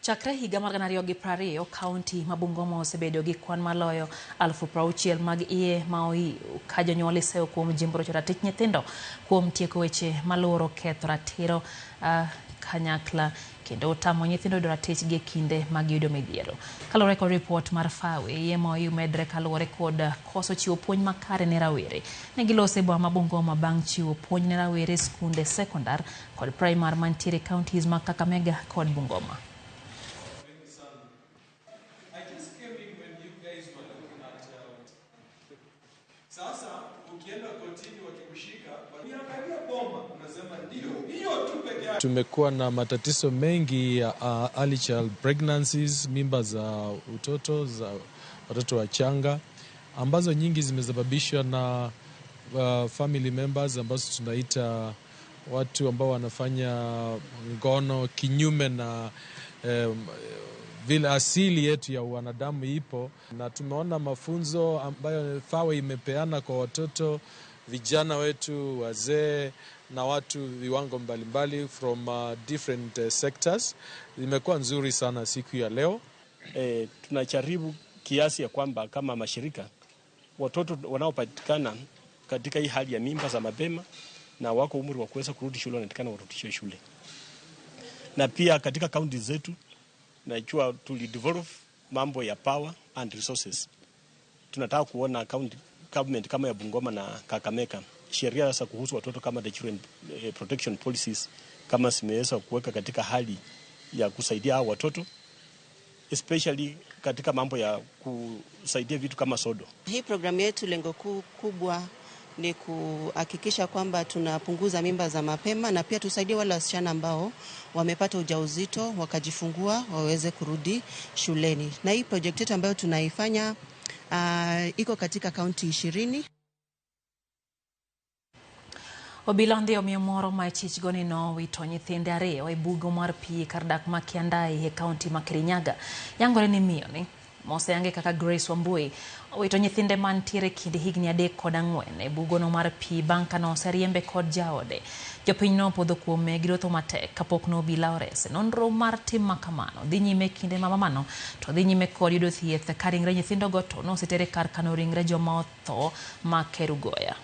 Chakre higa mar 2020, kaunti ma Bungoma osebedo gi kwan maloyo 60,000 mag iye ma ohiu ka jonyuol iseyo kuom jimbro ratich nyithindo kuom tieko weche maloro ketho ratiro kanyakla kendo tamo nyithindo yudo ratichgi e kinde mag yudo midhiero. Kaluwore kod ripot mar FAWE, iye ma ohiu medre kaluwore kod koso chiwo puonj makare ne rawere. Ne gilose boma ma Bungoma bang' chiwo puonj ne rawere e skunde sekondar kod primar mantiere counties ma Kakamega kod Bungoma. Sasa ukienda kotini wakikushika waniangalia bomba unasema ndio hiyo tu peke yake. Tumekuwa na matatizo mengi ya early child pregnancies, mimba za utoto za watoto wachanga ambazo nyingi zimesababishwa na family members ambazo tunaita watu ambao wanafanya ngono kinyume na vile asili yetu ya wanadamu ipo, na tumeona mafunzo ambayo FAWE imepeana kwa watoto, vijana wetu, wazee na watu viwango mbalimbali from different sectors. Imekuwa nzuri sana siku ya leo. Tunajaribu kiasi ya kwamba kama mashirika watoto wanaopatikana katika hii hali ya mimba za mapema na wako umri wa kuweza kurudi shule wanatakana warudishwe shule. Na pia katika kaunti zetu najua tulidevelop mambo ya power and resources. Tunataka kuona county government kama ya Bungoma na Kakamega sheria za kuhusu watoto kama the children protection policies kama zimeweza kuweka katika hali ya kusaidia hao watoto, especially katika mambo ya kusaidia vitu kama sodo. Hii programu yetu lengo kubwa ni kuhakikisha kwamba tunapunguza mimba za mapema na pia tusaidie wale wasichana ambao wamepata ujauzito wakajifungua waweze kurudi shuleni. Na hii project yetu ambayo tunaifanya iko katika kaunti 20. Obila ondhiyo miyo moro ma chich goni no wito nyithinde ariyo e bugo mar pii kar dak ma Kiandai e kaunti ma Kirinyaga. Yangore ni miyo ni moseyange kaka Grace Wambui owito nyithinde mantiere kind higni 3 kod 4 e bugono mar pii bang' ka noseriembe kod jaode. Jopiny no podho kuome gi rotho matek kapok no obila orese. Nonro mar tim makamano dhi nyime kinde ma mamano to dhi nyime kod yudo thieth ka ringre nyithindo go to nosetere kar kano ringre joma otho ma Kerugoya.